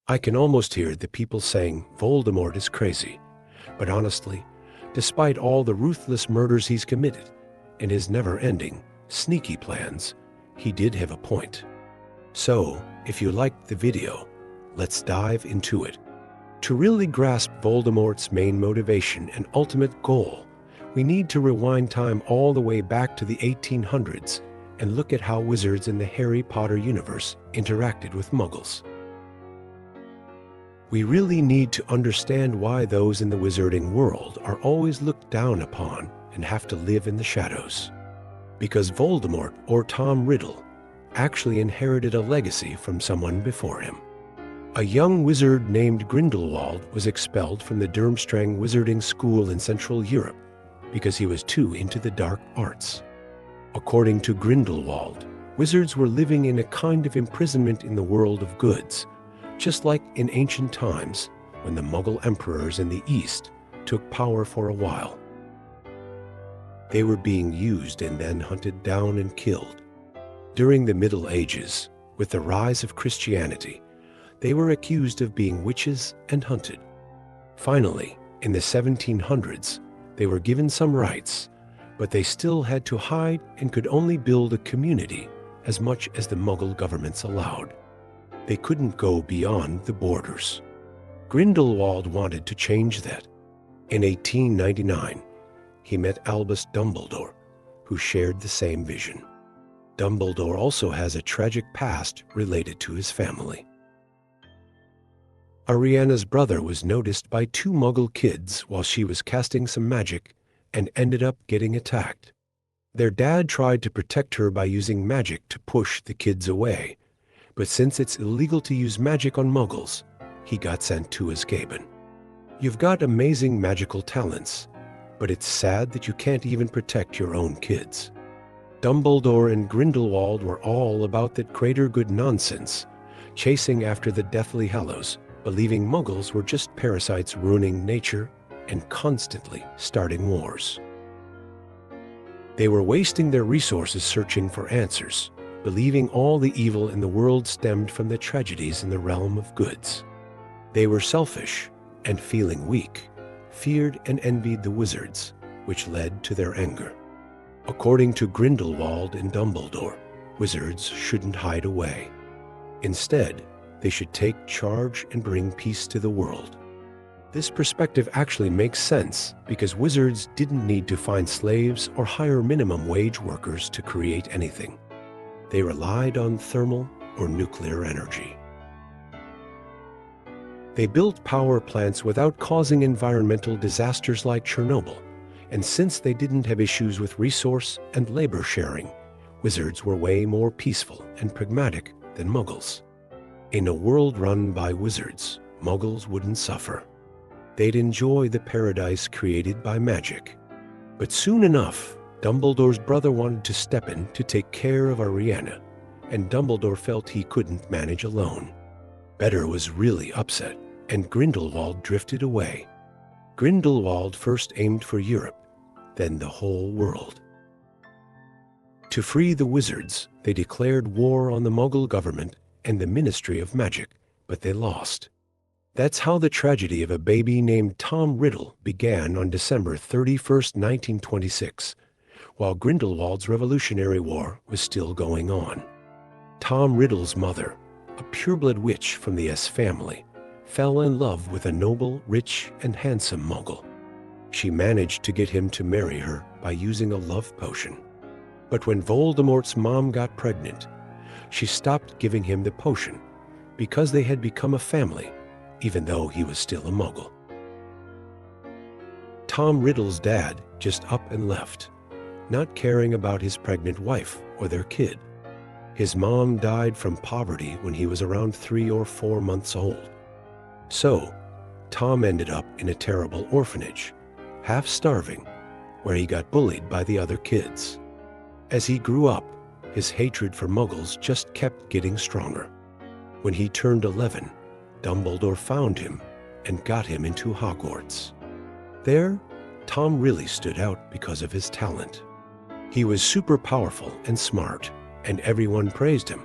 I can almost hear the people saying Voldemort is crazy. But honestly, despite all the ruthless murders he's committed and his never-ending, sneaky plans, he did have a point. So, if you liked the video, let's dive into it. To really grasp Voldemort's main motivation and ultimate goal, we need to rewind time all the way back to the 1800s and look at how wizards in the Harry Potter universe interacted with Muggles. We really need to understand why those in the wizarding world are always looked down upon and have to live in the shadows. Because Voldemort, or Tom Riddle, actually inherited a legacy from someone before him. A young wizard named Grindelwald was expelled from the Durmstrang Wizarding School in Central Europe because he was too into the dark arts. According to Grindelwald, wizards were living in a kind of imprisonment in the world of goods, just like in ancient times when the Muggle emperors in the East took power for a while. They were being used and then hunted down and killed. During the Middle Ages, with the rise of Christianity, they were accused of being witches and hunted. Finally, in the 1700s, they were given some rights, but they still had to hide and could only build a community as much as the Muggle governments allowed. They couldn't go beyond the borders. Grindelwald wanted to change that. In 1899, he met Albus Dumbledore, who shared the same vision. Dumbledore also has a tragic past related to his family. Ariana's brother was noticed by two Muggle kids while she was casting some magic and ended up getting attacked. Their dad tried to protect her by using magic to push the kids away, but since it's illegal to use magic on Muggles, he got sent to Azkaban. You've got amazing magical talents, but it's sad that you can't even protect your own kids. Dumbledore and Grindelwald were all about that greater good nonsense, chasing after the Deathly Hallows, believing Muggles were just parasites ruining nature and constantly starting wars. They were wasting their resources searching for answers, believing all the evil in the world stemmed from the tragedies in the realm of goods. They were selfish and, feeling weak, feared and envied the wizards, which led to their anger. According to Grindelwald and Dumbledore, wizards shouldn't hide away. Instead, they should take charge and bring peace to the world. This perspective actually makes sense because wizards didn't need to find slaves or hire minimum wage workers to create anything. They relied on thermal or nuclear energy. They built power plants without causing environmental disasters like Chernobyl, and since they didn't have issues with resource and labor sharing, wizards were way more peaceful and pragmatic than Muggles. In a world run by wizards, Muggles wouldn't suffer. They'd enjoy the paradise created by magic. But soon enough, Dumbledore's brother wanted to step in to take care of Ariana, and Dumbledore felt he couldn't manage alone. Better was really upset, and Grindelwald drifted away. Grindelwald first aimed for Europe, then the whole world. To free the wizards, they declared war on the Muggle government and the Ministry of Magic, but they lost. That's how the tragedy of a baby named Tom Riddle began on December 31st, 1926, while Grindelwald's Revolutionary War was still going on. Tom Riddle's mother, a pureblood witch from the S family, fell in love with a noble, rich, and handsome Muggle. She managed to get him to marry her by using a love potion. But when Voldemort's mom got pregnant, she stopped giving him the potion because they had become a family, even though he was still a Muggle. Tom Riddle's dad just up and left, not caring about his pregnant wife or their kid. His mom died from poverty when he was around 3 or 4 months old. So, Tom ended up in a terrible orphanage, half starving, where he got bullied by the other kids. As he grew up, his hatred for Muggles just kept getting stronger. When he turned 11, Dumbledore found him and got him into Hogwarts. There, Tom really stood out because of his talent. He was super powerful and smart, and everyone praised him,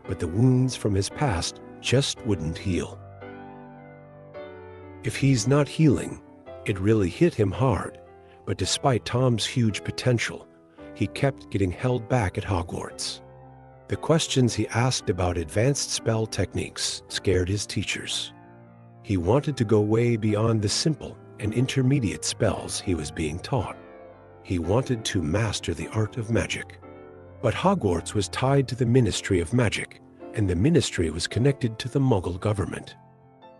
but the wounds from his past just wouldn't heal. If he's not healing, it really hit him hard, but despite Tom's huge potential, he kept getting held back at Hogwarts. The questions he asked about advanced spell techniques scared his teachers. He wanted to go way beyond the simple and intermediate spells he was being taught. He wanted to master the art of magic. But Hogwarts was tied to the Ministry of Magic, and the Ministry was connected to the Muggle government.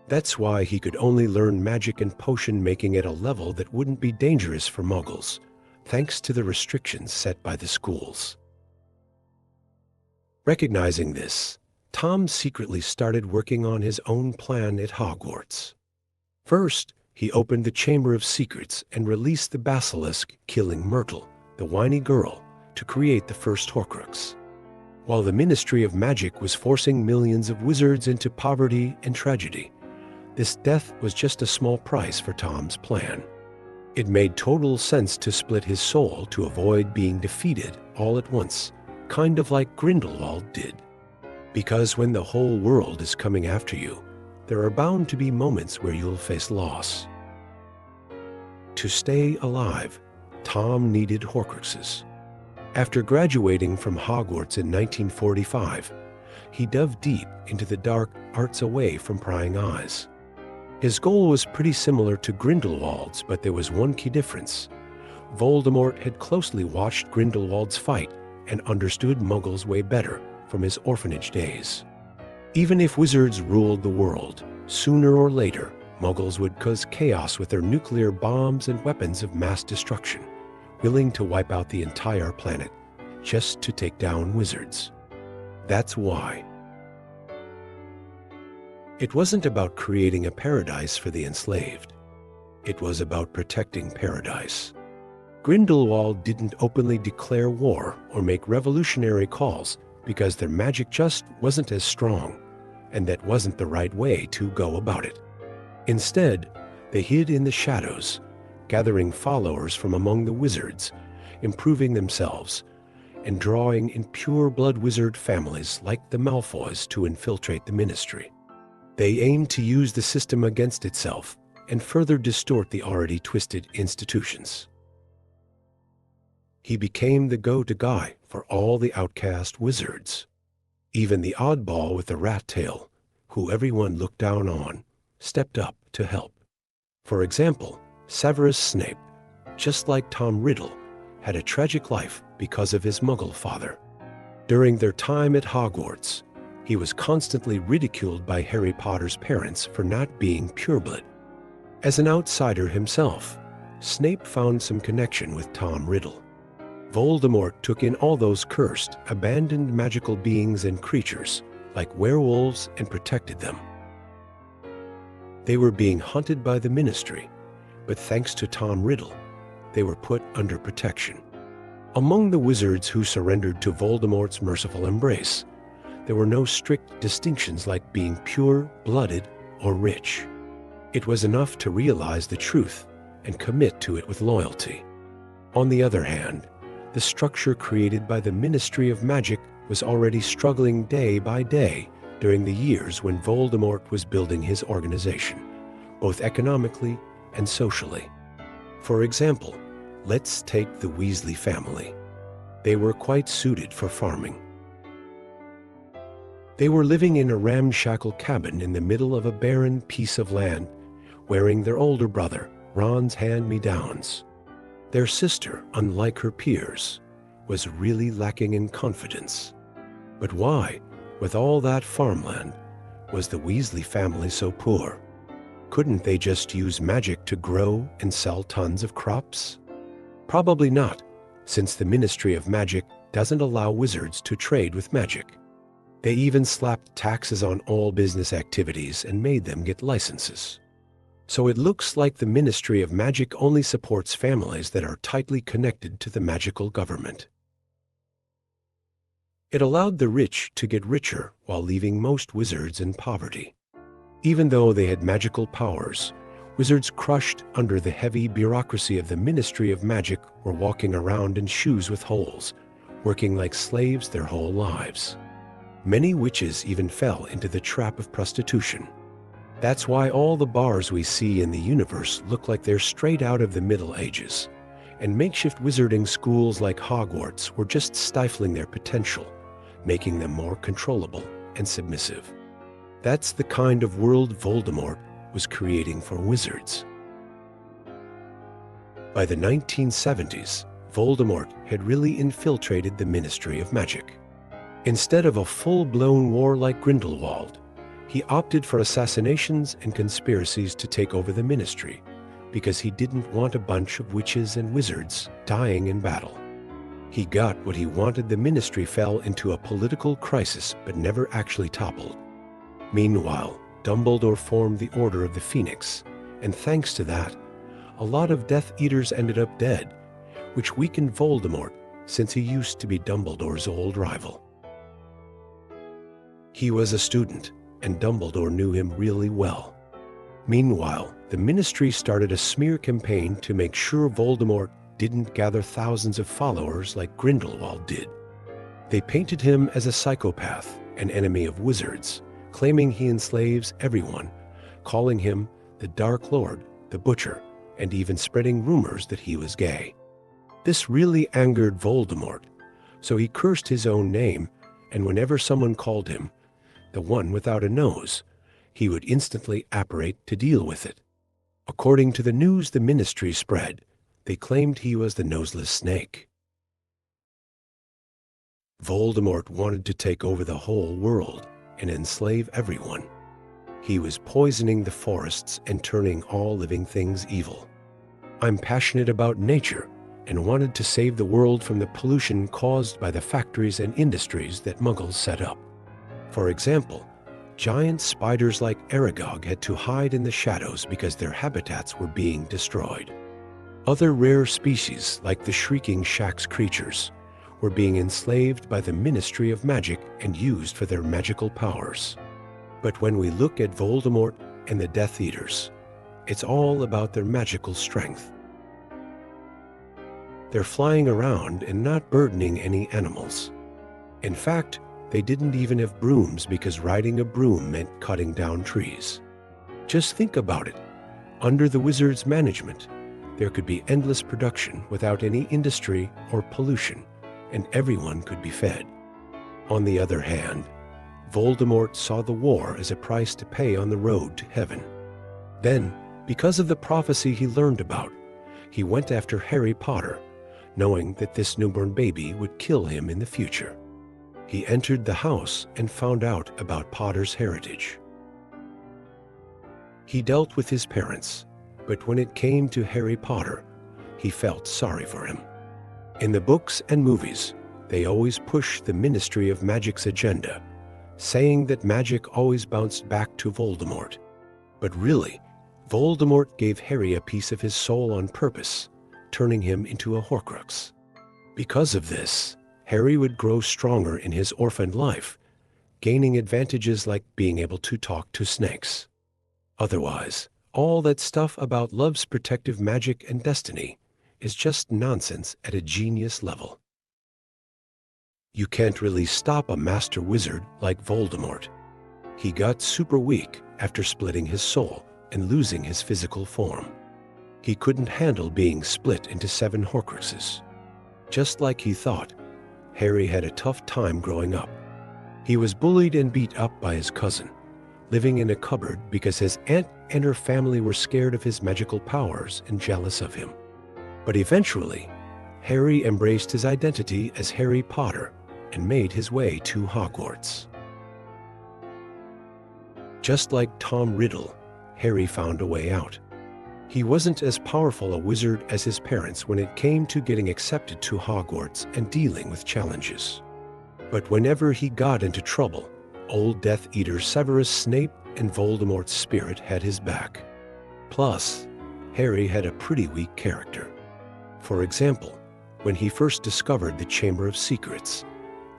That's why he could only learn magic and potion making at a level that wouldn't be dangerous for Muggles, thanks to the restrictions set by the schools. Recognizing this, Tom secretly started working on his own plan at Hogwarts. First, he opened the Chamber of Secrets and released the basilisk killing Myrtle, the whiny girl, to create the first Horcrux. While the Ministry of Magic was forcing millions of wizards into poverty and tragedy, this death was just a small price for Tom's plan. It made total sense to split his soul to avoid being defeated all at once, kind of like Grindelwald did. Because when the whole world is coming after you, there are bound to be moments where you'll face loss. To stay alive, Tom needed Horcruxes. After graduating from Hogwarts in 1945, he dove deep into the dark arts away from prying eyes. His goal was pretty similar to Grindelwald's, but there was one key difference. Voldemort had closely watched Grindelwald's fight and understood Muggles way better from his orphanage days. Even if wizards ruled the world, sooner or later, Muggles would cause chaos with their nuclear bombs and weapons of mass destruction, willing to wipe out the entire planet just to take down wizards. That's why. It wasn't about creating a paradise for the enslaved. It was about protecting paradise. Grindelwald didn't openly declare war or make revolutionary calls because their magic just wasn't as strong, and that wasn't the right way to go about it. Instead, they hid in the shadows, gathering followers from among the wizards, improving themselves, and drawing in pure-blood wizard families like the Malfoys to infiltrate the Ministry. They aimed to use the system against itself and further distort the already twisted institutions. He became the go-to guy for all the outcast wizards. Even the oddball with the rat tail, who everyone looked down on, stepped up to help. For example, Severus Snape, just like Tom Riddle, had a tragic life because of his Muggle father. During their time at Hogwarts, he was constantly ridiculed by Harry Potter's parents for not being pureblood. As an outsider himself, Snape found some connection with Tom Riddle. Voldemort took in all those cursed, abandoned magical beings and creatures, like werewolves, and protected them. They were being hunted by the Ministry, but thanks to Tom Riddle, they were put under protection. Among the wizards who surrendered to Voldemort's merciful embrace, there were no strict distinctions like being pure-blooded or rich. It was enough to realize the truth and commit to it with loyalty. On the other hand, the structure created by the Ministry of Magic was already struggling day by day during the years when Voldemort was building his organization, both economically and socially. For example, let's take the Weasley family. They were quite suited for farming. They were living in a ramshackle cabin in the middle of a barren piece of land, wearing their older brother, Ron's hand-me-downs. Their sister, unlike her peers, was really lacking in confidence. But why, with all that farmland, was the Weasley family so poor? Couldn't they just use magic to grow and sell tons of crops? Probably not, since the Ministry of Magic doesn't allow wizards to trade with magic. They even slapped taxes on all business activities and made them get licenses. So it looks like the Ministry of Magic only supports families that are tightly connected to the magical government. It allowed the rich to get richer while leaving most wizards in poverty. Even though they had magical powers, wizards crushed under the heavy bureaucracy of the Ministry of Magic were walking around in shoes with holes, working like slaves their whole lives. Many witches even fell into the trap of prostitution. That's why all the bars we see in the universe look like they're straight out of the Middle Ages, and makeshift wizarding schools like Hogwarts were just stifling their potential, making them more controllable and submissive. That's the kind of world Voldemort was creating for wizards. By the 1970s, Voldemort had really infiltrated the Ministry of Magic. Instead of a full-blown war like Grindelwald, he opted for assassinations and conspiracies to take over the ministry because he didn't want a bunch of witches and wizards dying in battle. He got what he wanted. The ministry fell into a political crisis but never actually toppled. Meanwhile, Dumbledore formed the Order of the Phoenix, and thanks to that, a lot of Death Eaters ended up dead, which weakened Voldemort since he used to be Dumbledore's old rival. He was a student, and Dumbledore knew him really well. Meanwhile, the Ministry started a smear campaign to make sure Voldemort didn't gather thousands of followers like Grindelwald did. They painted him as a psychopath, an enemy of wizards, claiming he enslaves everyone, calling him the Dark Lord, the Butcher, and even spreading rumors that he was gay. This really angered Voldemort, so he cursed his own name, and whenever someone called him the one without a nose, he would instantly apparate to deal with it. According to the news the ministry spread, they claimed he was the noseless snake. Voldemort wanted to take over the whole world and enslave everyone. He was poisoning the forests and turning all living things evil. I'm passionate about nature and wanted to save the world from the pollution caused by the factories and industries that Muggles set up. For example, giant spiders like Aragog had to hide in the shadows because their habitats were being destroyed. Other rare species, like the Shrieking Shack's creatures, were being enslaved by the Ministry of Magic and used for their magical powers. But when we look at Voldemort and the Death Eaters, it's all about their magical strength. They're flying around and not burdening any animals. In fact, they didn't even have brooms because riding a broom meant cutting down trees. Just think about it. Under the wizard's management, there could be endless production without any industry or pollution, and everyone could be fed. On the other hand, Voldemort saw the war as a price to pay on the road to heaven. Then, because of the prophecy he learned about, he went after Harry Potter, knowing that this newborn baby would kill him in the future. He entered the house and found out about Potter's heritage. He dealt with his parents, but when it came to Harry Potter, he felt sorry for him. In the books and movies, they always pushed the Ministry of Magic's agenda, saying that magic always bounced back to Voldemort. But really, Voldemort gave Harry a piece of his soul on purpose, turning him into a Horcrux. Because of this, Harry would grow stronger in his orphaned life, gaining advantages like being able to talk to snakes. Otherwise, all that stuff about love's protective magic and destiny is just nonsense at a genius level. You can't really stop a master wizard like Voldemort. He got super weak after splitting his soul and losing his physical form. He couldn't handle being split into 7 Horcruxes. Just like he thought, Harry had a tough time growing up. He was bullied and beat up by his cousin, living in a cupboard because his aunt and her family were scared of his magical powers and jealous of him. But eventually, Harry embraced his identity as Harry Potter and made his way to Hogwarts. Just like Tom Riddle, Harry found a way out. He wasn't as powerful a wizard as his parents when it came to getting accepted to Hogwarts and dealing with challenges. But whenever he got into trouble, old Death Eater Severus Snape and Voldemort's spirit had his back. Plus, Harry had a pretty weak character. For example, when he first discovered the Chamber of Secrets,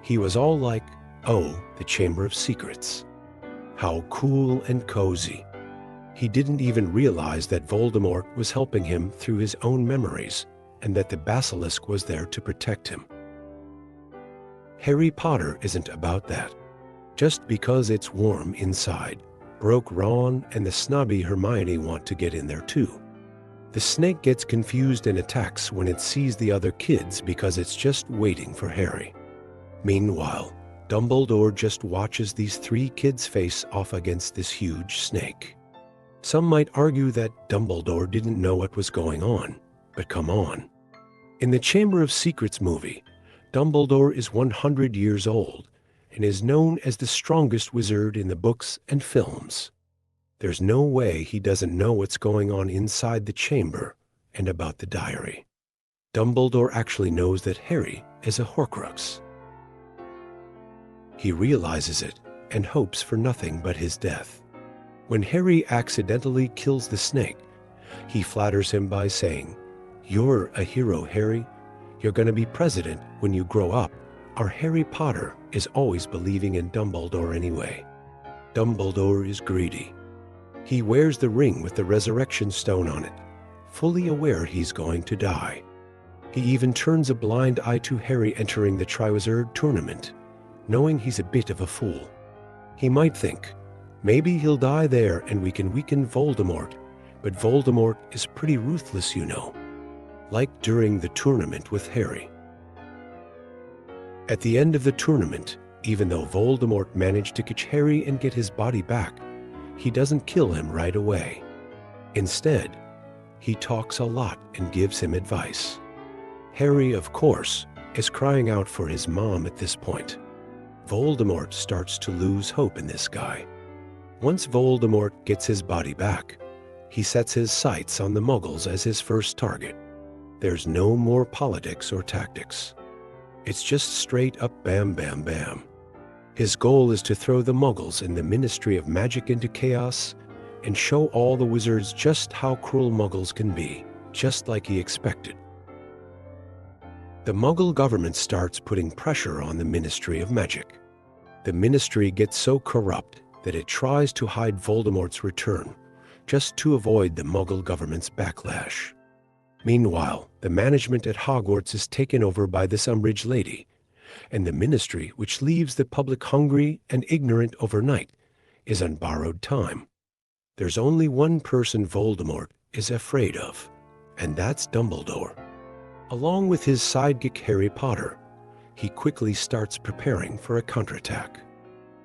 he was all like, "Oh, the Chamber of Secrets. How cool and cozy." He didn't even realize that Voldemort was helping him through his own memories and that the basilisk was there to protect him. Harry Potter isn't about that. Just because it's warm inside, broke Ron and the snobby Hermione want to get in there too. The snake gets confused and attacks when it sees the other kids because it's just waiting for Harry. Meanwhile, Dumbledore just watches these three kids face off against this huge snake. Some might argue that Dumbledore didn't know what was going on, but come on. In the Chamber of Secrets movie, Dumbledore is 100 years old and is known as the strongest wizard in the books and films. There's no way he doesn't know what's going on inside the chamber and about the diary. Dumbledore actually knows that Harry is a Horcrux. He realizes it and hopes for nothing but his death. When Harry accidentally kills the snake, he flatters him by saying, "You're a hero, Harry. You're going to be president when you grow up." Our Harry Potter is always believing in Dumbledore anyway. Dumbledore is greedy. He wears the ring with the resurrection stone on it, fully aware he's going to die. He even turns a blind eye to Harry entering the Triwizard Tournament, knowing he's a bit of a fool. He might think, maybe he'll die there and we can weaken Voldemort, but Voldemort is pretty ruthless, you know. Like during the tournament with Harry. At the end of the tournament, even though Voldemort managed to catch Harry and get his body back, he doesn't kill him right away. Instead, he talks a lot and gives him advice. Harry, of course, is crying out for his mom at this point. Voldemort starts to lose hope in this guy. Once Voldemort gets his body back, he sets his sights on the Muggles as his first target. There's no more politics or tactics. It's just straight up bam, bam, bam. His goal is to throw the Muggles and the Ministry of Magic into chaos and show all the wizards just how cruel Muggles can be, just like he expected. The Muggle government starts putting pressure on the Ministry of Magic. The Ministry gets so corrupt that it tries to hide Voldemort's return, just to avoid the Muggle government's backlash. Meanwhile, the management at Hogwarts is taken over by this Umbridge lady, and the Ministry, which leaves the public hungry and ignorant overnight, is on borrowed time. There's only one person Voldemort is afraid of, and that's Dumbledore. Along with his sidekick Harry Potter, he quickly starts preparing for a counterattack.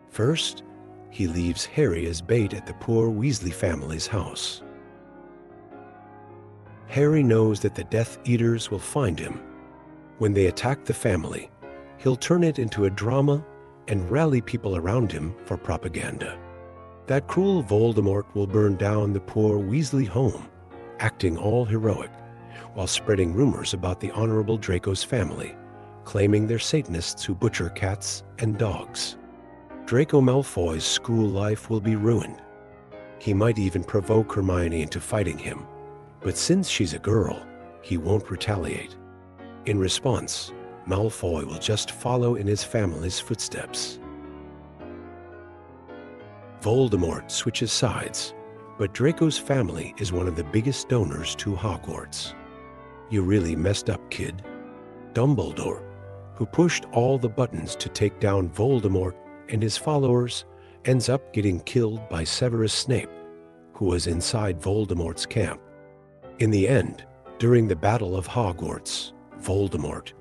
First, he leaves Harry as bait at the poor Weasley family's house. Harry knows that the Death Eaters will find him. When they attack the family, he'll turn it into a drama and rally people around him for propaganda. That cruel Voldemort will burn down the poor Weasley home, acting all heroic, while spreading rumors about the Honorable Draco's family, claiming they're Satanists who butcher cats and dogs. Draco Malfoy's school life will be ruined. He might even provoke Hermione into fighting him, but since she's a girl, he won't retaliate. In response, Malfoy will just follow in his family's footsteps. Voldemort switches sides, but Draco's family is one of the biggest donors to Hogwarts. You really messed up, kid. Dumbledore, who pushed all the buttons to take down Voldemort and his followers, ends up getting killed by Severus Snape, who was inside Voldemort's camp. In the end, during the Battle of Hogwarts, Voldemort,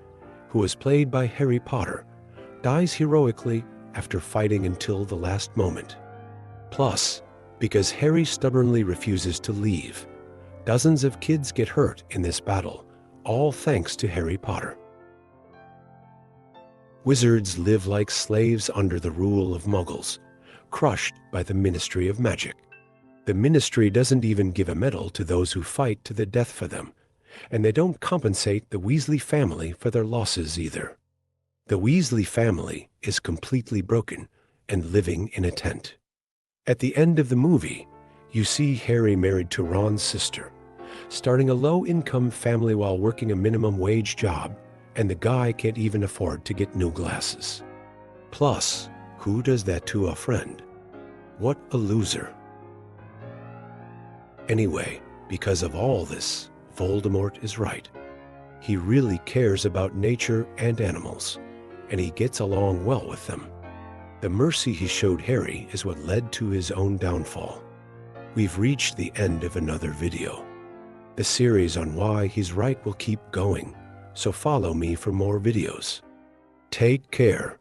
who was played by Harry Potter, dies heroically after fighting until the last moment. Plus, because Harry stubbornly refuses to leave, dozens of kids get hurt in this battle, all thanks to Harry Potter. Wizards live like slaves under the rule of Muggles, crushed by the Ministry of Magic. The Ministry doesn't even give a medal to those who fight to the death for them, and they don't compensate the Weasley family for their losses either. The Weasley family is completely broken and living in a tent. At the end of the movie, you see Harry married to Ron's sister, starting a low-income family while working a minimum wage job, and the guy can't even afford to get new glasses. Plus, who does that to a friend? What a loser. Anyway, because of all this, Voldemort is right. He really cares about nature and animals, and he gets along well with them. The mercy he showed Harry is what led to his own downfall. We've reached the end of another video. The series on why he's right will keep going, so follow me for more videos. Take care.